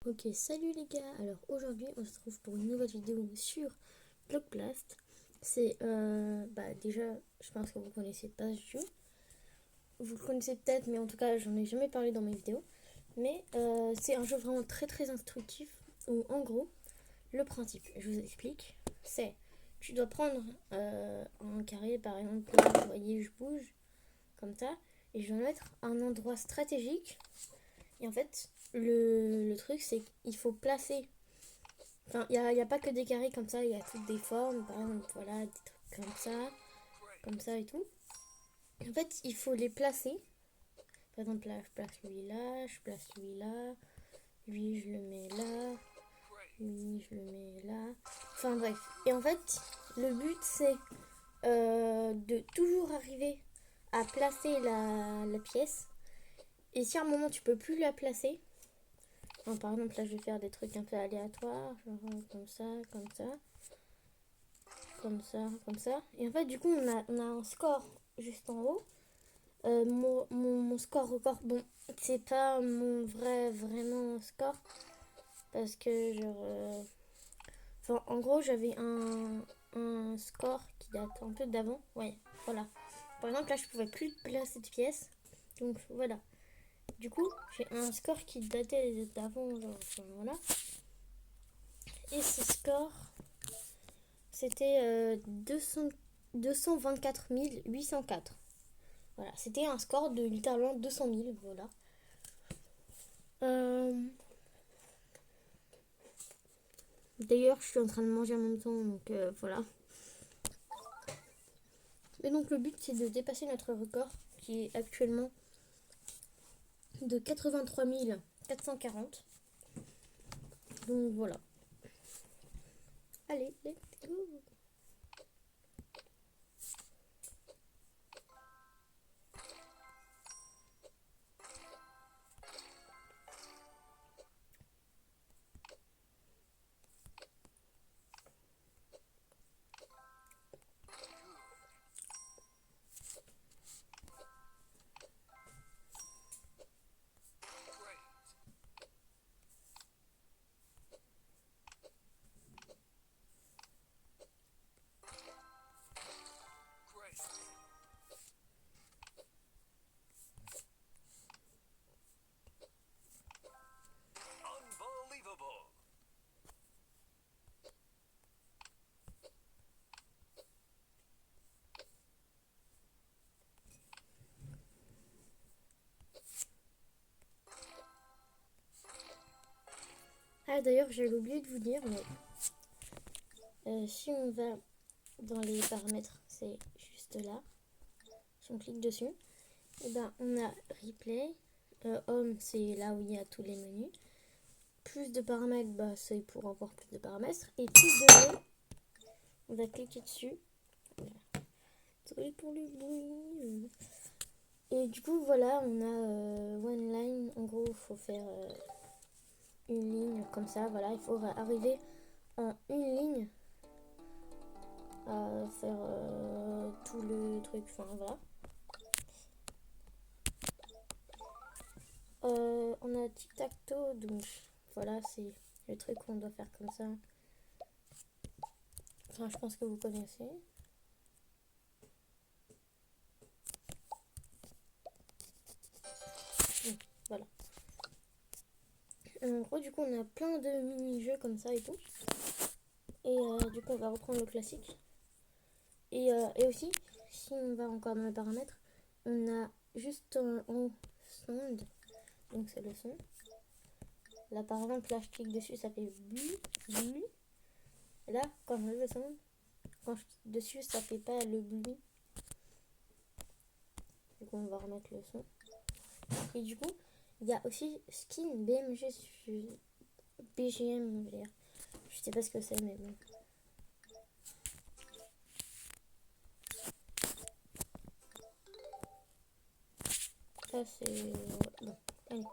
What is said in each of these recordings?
Ok, salut les gars. Alors aujourd'hui, on se retrouve pour une nouvelle vidéo sur Blockblast. C'est déjà, je pense que vous connaissez pas ce jeu. Vous le connaissez peut-être, mais en tout cas, j'en ai jamais parlé dans mes vidéos. Mais c'est un jeu vraiment très très instructif. Où en gros, le principe, je vous explique, c'est tu dois prendre un carré, par exemple. Là, vous voyez, je bouge comme ça, et je dois mettre un endroit stratégique. Et en fait, le truc, c'est qu'il faut placer. Enfin, il y a pas que des carrés comme ça, il y a toutes des formes, par exemple, voilà, des trucs comme ça et tout. En fait, il faut les placer. Par exemple, là, je place lui là, je place lui là, lui, je le mets là, lui, je le mets là. Enfin, bref. Et en fait, le but, c'est de toujours arriver à placer la pièce. Et si à un moment, tu peux plus la placer, bon, par exemple, là, je vais faire des trucs un peu aléatoires, genre comme ça, comme ça. Comme ça, comme ça. Et en fait, du coup, on a un score juste en haut. Mon score record, bon, c'est pas mon vraiment score. Parce que, genre. Enfin, en gros, j'avais un score qui date un peu d'avant. Ouais, voilà. Par exemple, là, je pouvais plus placer de pièces. Donc, voilà. Du coup, j'ai un score qui datait d'avant, genre, enfin, voilà. Et ce score, c'était 224 804. Voilà, c'était un score de littéralement 200 000, voilà. Euh, D'ailleurs, je suis en train de manger en même temps, donc voilà. Et donc le but, c'est de dépasser notre record, qui est actuellement de 83 440. Donc voilà. Allez, let's go. Ah d'ailleurs, j'ai oublié de vous dire, mais si on va dans les paramètres, c'est juste là. Si on clique dessus, et ben on a replay. Home, c'est là où il y a tous les menus. Plus de paramètres, bah, c'est pour encore plus de paramètres. Et plus de mots, on va cliquer dessus. Désolée pour le bruit. Et du coup, voilà, on a one line. En gros, il faut faire une ligne comme ça. Voilà, il faut arriver en une ligne à faire tout le truc. Enfin, voilà. On a tic-tac-toe, donc voilà, c'est le truc qu'on doit faire comme ça. Enfin, je pense que vous connaissez. Donc, voilà. En gros, du coup, on a plein de mini-jeux comme ça et tout. Et du coup, on va reprendre le classique. Et aussi, si on va encore dans les paramètres, on a juste en sound, donc c'est le son. Là, par exemple, là, je clique dessus, ça fait blu, blu. Et là, quand je le son, quand je clique dessus, ça fait pas le blu. Du coup, on va remettre le son. Et du coup, il y a aussi skin BMG, BGM, on va dire. Je sais pas ce que c'est, mais bon. Ça, c'est. Bon, allez.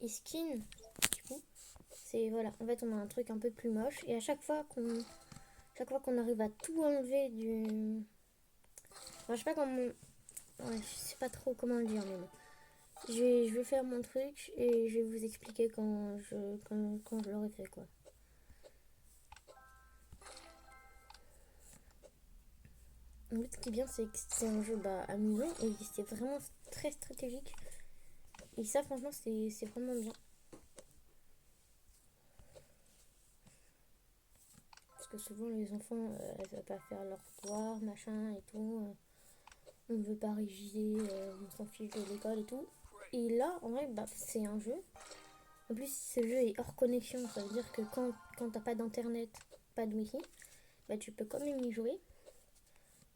Et skin, du coup, c'est. Voilà, en fait, on a un truc un peu plus moche. Et à chaque fois qu'on arrive à tout enlever du. Enfin, je sais pas comment. Ouais, je sais pas trop comment le dire, mais bon. Je vais faire mon truc et je vais vous expliquer quand je l'aurai fait, quoi. En fait, ce qui est bien, c'est que c'est un jeu amusant et c'est vraiment très stratégique. Et ça, franchement, c'est vraiment bien. Parce que souvent, les enfants, elles veulent pas faire leur devoir, machin et tout. On ne veut pas réviser, on s'en fiche de l'école et tout. Et là, en vrai, c'est un jeu. En plus, ce jeu est hors connexion. Ça veut dire que quand t'as pas d'internet, pas de wifi, tu peux quand même y jouer.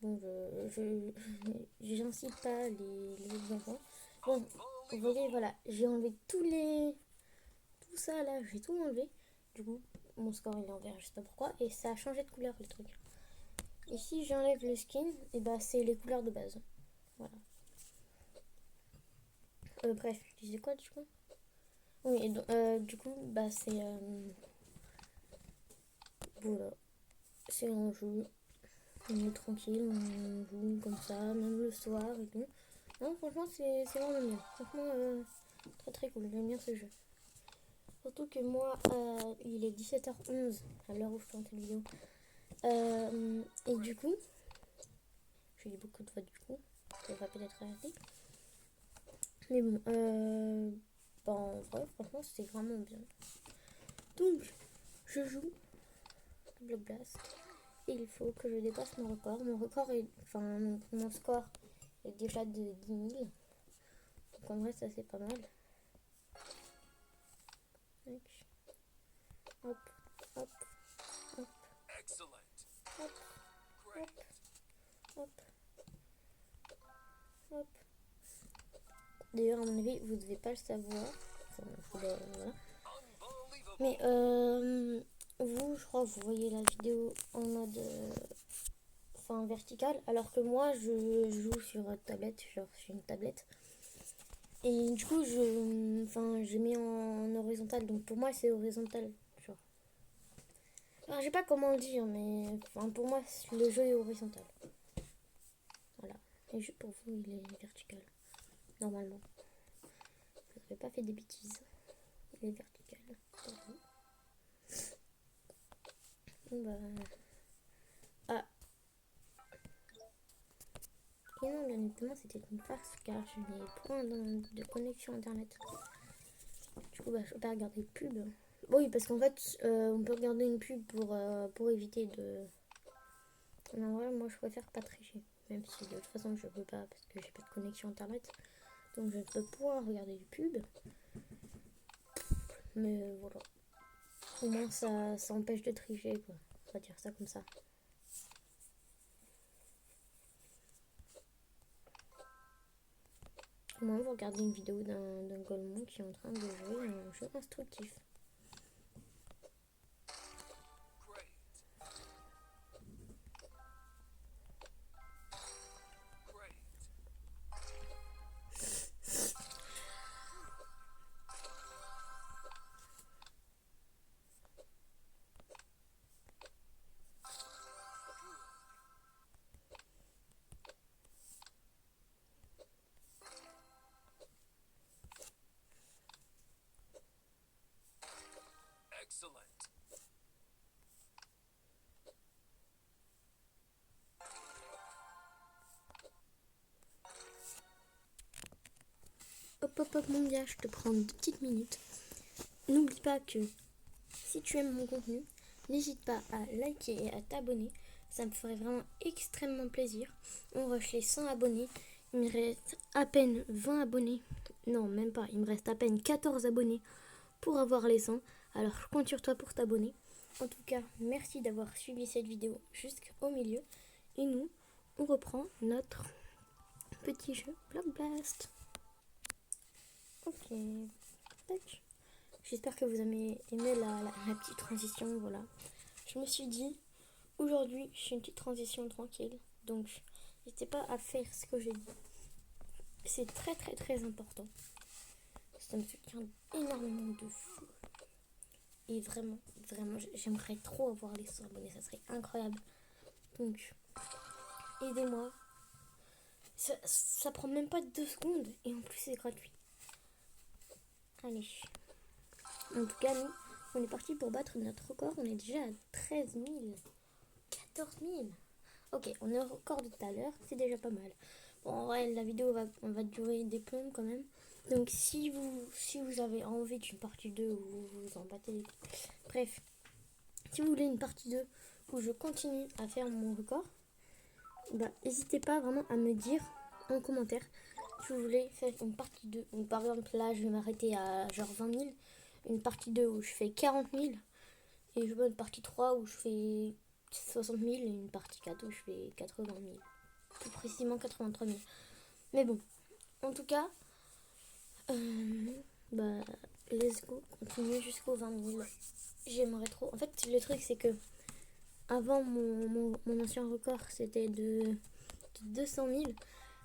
Bon, j'incite pas les autres enfants. Bon, vous voyez, voilà, j'ai enlevé tout ça là, j'ai tout enlevé. Du coup, mon score il est en vert, je sais pas pourquoi. Et ça a changé de couleur le truc. Et si j'enlève le skin, et c'est les couleurs de base. Voilà. Bref, je disais quoi du coup? Oui, et donc, du coup, c'est. Voilà. C'est un jeu. On est tranquille, on joue comme ça, même le soir et tout. Non, franchement, c'est vraiment bien. Franchement, très très cool. J'aime bien ce jeu. Surtout que moi, il est 17h11 à l'heure où je tourne cette vidéo. Et du coup, je dis beaucoup de fois du coup, ça va peut-être arrêter. Mais bon, en vrai, franchement, c'est vraiment bien. Donc, je joue Block Blast. Et il faut que je dépasse mon record. Mon record est. Enfin, mon score est déjà de 10 000. Donc en vrai, ça c'est pas mal. Hop, hop, hop, hop, hop, hop, hop. D'ailleurs, à mon avis, vous devez pas le savoir. Enfin, voilà. Mais vous, je crois que vous voyez la vidéo en mode verticale, alors que moi, je joue sur tablette, genre sur une tablette. Et du coup, je mets en horizontal, donc pour moi, c'est horizontal. Genre. Alors, je sais pas comment le dire, mais pour moi, le jeu est horizontal. Voilà. Et juste pour vous, il est vertical. Normalement. Vous n'avez pas fait des bêtises. Il est vertical. Pour vous. Ah. Et non, bien évidemment, c'était une farce car je n'ai point de connexion internet. Du coup, je peux pas regarder de pub. Oui, parce qu'en fait, on peut regarder une pub pour éviter de. Mais en vrai, moi, je préfère pas tricher. Même si de toute façon, je peux pas parce que j'ai pas de connexion internet. Donc, je ne peux pas regarder des pubs. Mais voilà. Au moins, ça empêche de tricher, quoi. On va dire ça comme ça. Au moins, vous regardez une vidéo d'un Golemon qui est en train de jouer un jeu instructif. Hop, hop, hop, mon gars, je te prends 2 petites minutes. N'oublie pas que si tu aimes mon contenu, n'hésite pas à liker et à t'abonner. Ça me ferait vraiment extrêmement plaisir. On rush les 100 abonnés. Il me reste à peine 20 abonnés. Non, même pas. Il me reste à peine 14 abonnés pour avoir les 100. Alors, je compte sur toi pour t'abonner. En tout cas, merci d'avoir suivi cette vidéo jusqu'au milieu. Et nous, on reprend notre petit jeu Block Blast. Ok. Tac. J'espère que vous avez aimé la petite transition. Voilà. Je me suis dit, aujourd'hui, je fais une petite transition tranquille. Donc, n'hésitez pas à faire ce que j'ai dit. C'est très très très important. Ça me soutient énormément de fou. Et vraiment, vraiment, j'aimerais trop avoir les 100 abonnés. Ça serait incroyable. Donc, aidez-moi. Ça prend même pas 2 secondes. Et en plus, c'est gratuit. Allez. En tout cas, nous, on est parti pour battre notre record. On est déjà à 13 000. 14 000. Ok, on est au record de tout à l'heure. C'est déjà pas mal. Bon, en vrai, la vidéo va durer des plombs quand même. Donc, si vous avez envie d'une partie 2 ou vous vous en battez... Bref, si vous voulez une partie 2 où je continue à faire mon record, bah, n'hésitez pas vraiment à me dire en commentaire si vous voulez faire une partie 2. Donc, par exemple, là, je vais m'arrêter à genre 20 000. Une partie 2 où je fais 40 000. Et je veux une partie 3 où je fais 60 000. Et une partie 4 où je fais 80 000. Plus précisément 83 000. Mais bon, en tout cas, bah, let's go. Continuer jusqu'aux 20 000. J'aimerais trop. En fait, le truc, c'est que avant, mon ancien record, c'était de 200 000.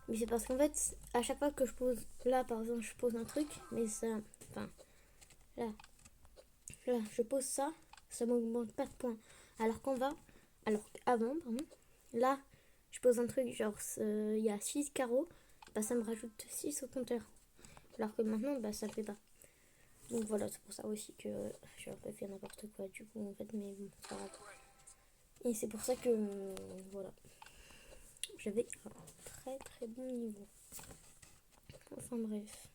Mais c'est parce qu'en fait, à chaque fois que je pose, là par exemple, je pose un truc, mais ça, enfin, là, je pose ça, ça m'augmente pas de points. Alors qu'avant, pardon, là, je pose un truc, genre, il y a 6 carreaux, bah ça me rajoute 6 au compteur. Alors que maintenant, bah ça ne fait pas. Donc voilà, c'est pour ça aussi que j'ai un peu fait n'importe quoi, du coup, en fait, mais bon, c'est pas grave. Et c'est pour ça que, voilà, j'avais un très très bon niveau. Enfin bref.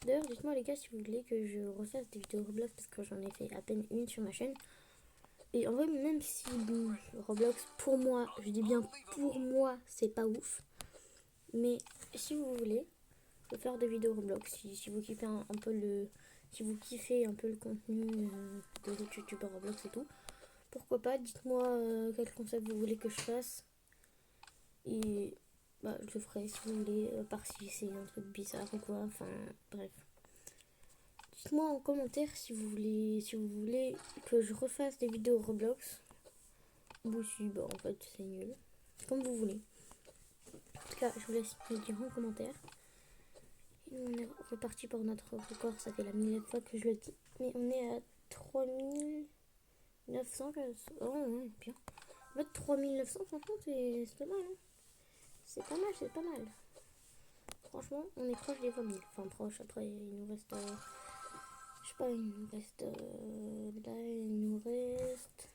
D'ailleurs, dites-moi les gars si vous voulez que je refasse des vidéos Roblox parce que j'en ai fait à peine une sur ma chaîne. Et en vrai, même si Roblox, pour moi, je dis bien pour moi, c'est pas ouf. Mais si vous voulez, je peux faire des vidéos Roblox. Si vous kiffez un peu le... Si vous kiffez un peu le contenu des autres youtubeurs Roblox et tout, pourquoi pas, dites-moi quel concept vous voulez que je fasse. Et bah, je le ferai si vous voulez, par si c'est un truc bizarre ou quoi, enfin bref. Dites-moi en commentaire si vous voulez que je refasse des vidéos Roblox. Ou si bah en fait c'est nul. Comme vous voulez. En tout cas, je vous laisse me dire en commentaire. Et on est reparti pour notre record, ça fait la millième fois que je le dis. Mais on est à 3900. Oh ouais, bien. En fait 3900 franchement c'est pas mal. Hein. C'est pas mal, c'est pas mal. Franchement, on est proche des 20 000. Enfin proche, après il nous reste... je sais pas, il nous reste... là, il nous reste...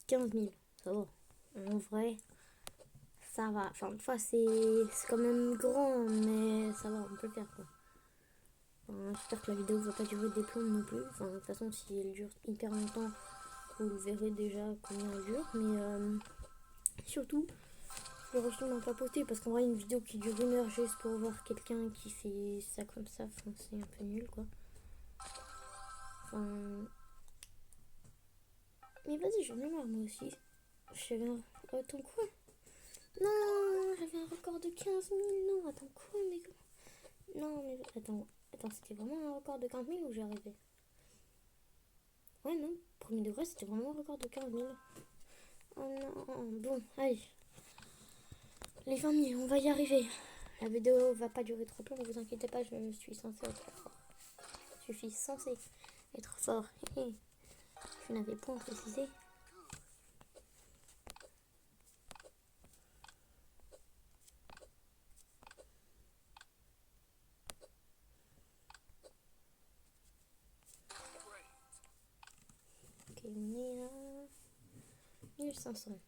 15 000. Ça va. En vrai, ça va. Enfin, une fois, c'est quand même grand, mais ça va, on peut le faire, quoi. Enfin, j'espère que la vidéo va pas durer des plombs non plus. Enfin, de toute façon, si elle dure hyper longtemps, vous verrez déjà combien elle dure. Mais surtout, je vais sûrement pas poster parce qu'en vrai, une vidéo qui dure 1 heure juste pour voir quelqu'un qui fait ça comme ça, enfin, c'est un peu nul, quoi. Enfin... Mais vas-y, j'en ai marre, moi aussi. J'avais un... Attends, quoi? Non, j'avais un record de 15 000. Non, attends, quoi, mais... Non, mais... Attends, c'était vraiment un record de 15 000 ou j'ai arrivé? Ouais, non, premier degré, c'était vraiment un record de 15 000. Oh non, bon, allez. Les 20 000, on va y arriver. La vidéo va pas durer trop longtemps, ne vous inquiétez pas, je suis censée être fort. Je suis censée être fort. Je n'avais point précisé. Ok, on est à 1500.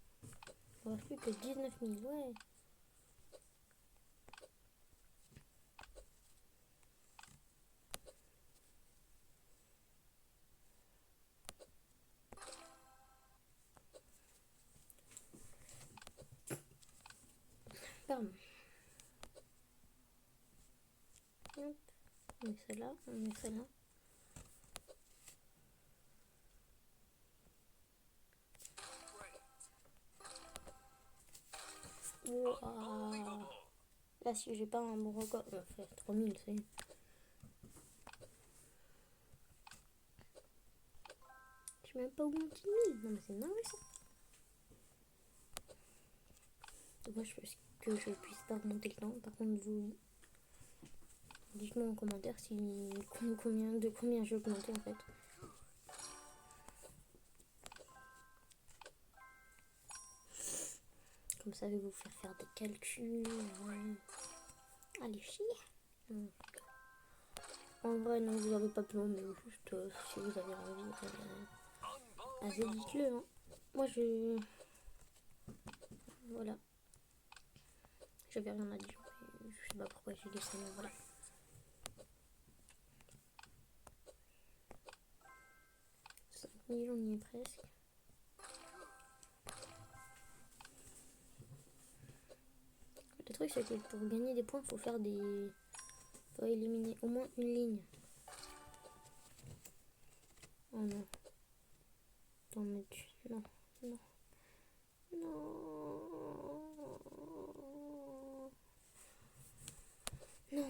On va plus que 19 000, ouais. Pardon. Hop. On met celle-là, on met celle-là. Wow. Là, si j'ai pas un bon record, on va faire 3000, c'est... Je sais même pas où mon 10 000. Non, mais c'est dingue ça. Dommage que je puisse pas remonter le temps. Par contre, vous dites-moi en commentaire si de combien j'ai augmenté en fait. comme ça je vais vous faire des calculs. Allez, chier. En vrai, non, vous n'avez pas besoin, mais juste si vous avez envie, allez, dites-le. Hein. Moi, voilà. J'avais rien à dire. Je sais pas pourquoi j'ai dit ça, mais voilà. 5 millions, on y est presque. Le truc, c'est que pour gagner des points, il faut faire des... faut éliminer au moins une ligne. Oh non. Attends, mais tu... Non, non. Non. Non,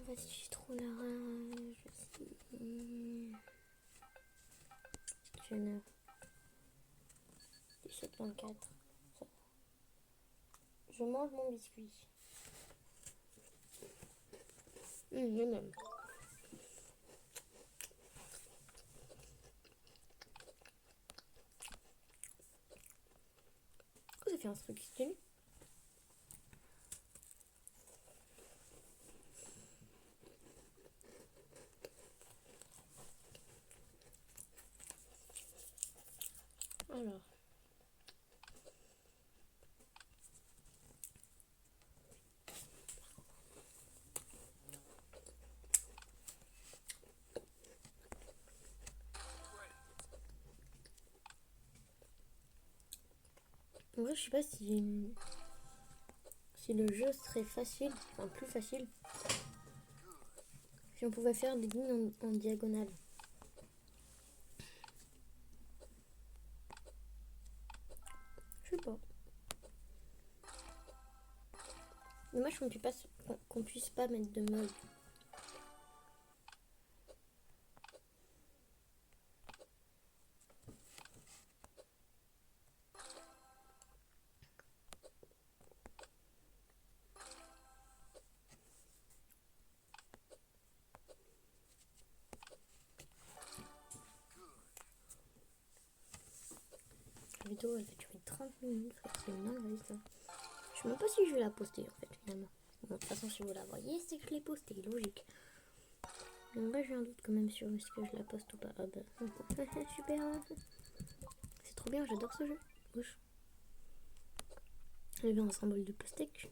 vas-y, j'ai trop la rage. Jeune. 17,24. Je mange mon biscuit. Je m'aime. Oh, ça fait un truc stylé. Alors. En vrai, je sais pas si le jeu serait facile, enfin plus facile, si on pouvait faire des lignes en diagonale. Je sais pas. Dommage qu'on puisse pas mettre de mode. La vidéo elle va durer 30 minutes, c'est une dinguerie ça. Je sais même pas si je vais la poster en fait finalement. Bon, de toute façon si vous la voyez c'est que je l'ai postée, logique. Mais en vrai j'ai un doute quand même sur est-ce que je la poste ou pas. Ah bah super. C'est trop bien, j'adore ce jeu. Wesh. J'ai vu un symbole de pastèque.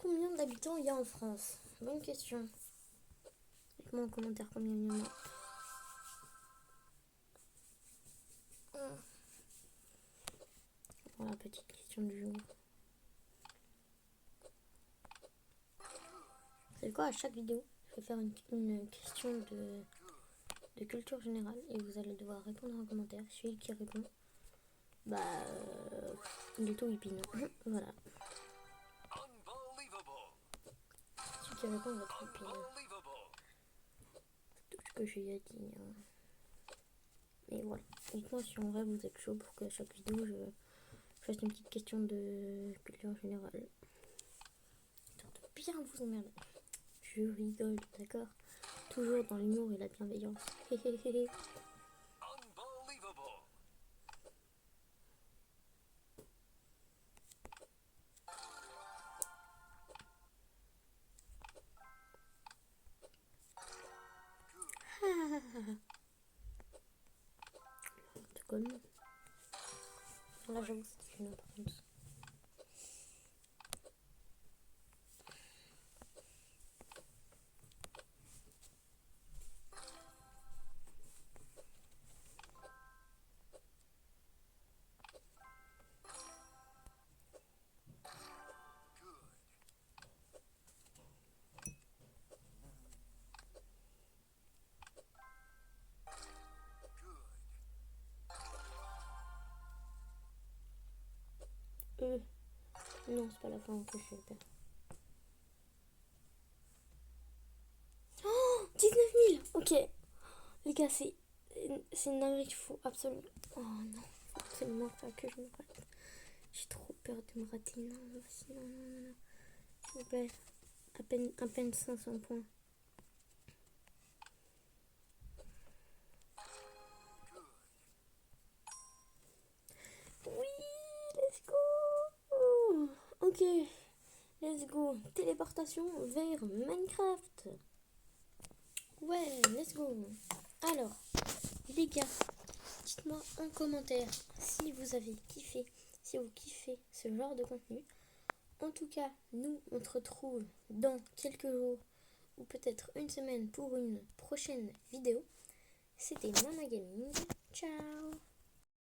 Combien d'habitants il y a en France? Bonne question. Dites-moi en commentaire combien il y en a. Voilà, petite question du jour. C'est quoi, à chaque vidéo, je vais faire une question de culture générale et vous allez devoir répondre en commentaire. Celui qui répond, bah, il est tout whipping. Voilà. Celui qui répond va être whipping. C'est tout ce que j'ai à dire. Et voilà. Dites-moi si en vrai vous êtes chaud pour qu'à chaque vidéo je fasse une petite question de culture générale. Histoire de bien vous emmerder. Je rigole, d'accord? Toujours dans l'humour et la bienveillance. Comme là j'avoue que c'était une importance. Non, c'est pas la fin que je vais perdre. Oh, 19 000. Ok. Les gars, c'est une dinguerie qu'il faut absolument... Oh non, faut absolument pas que je me rate. J'ai trop peur de me rater. Non, vas-y, non, non, non, non. S'il vous plaît. À peine 500 points. Oui, let's go. Ok, let's go. Téléportation vers Minecraft. Ouais, let's go. Alors, les gars, dites-moi en commentaire si vous avez kiffé, si vous kiffez ce genre de contenu. En tout cas, nous, on se retrouve dans quelques jours ou peut-être une semaine pour une prochaine vidéo. C'était Nana Gaming. Ciao!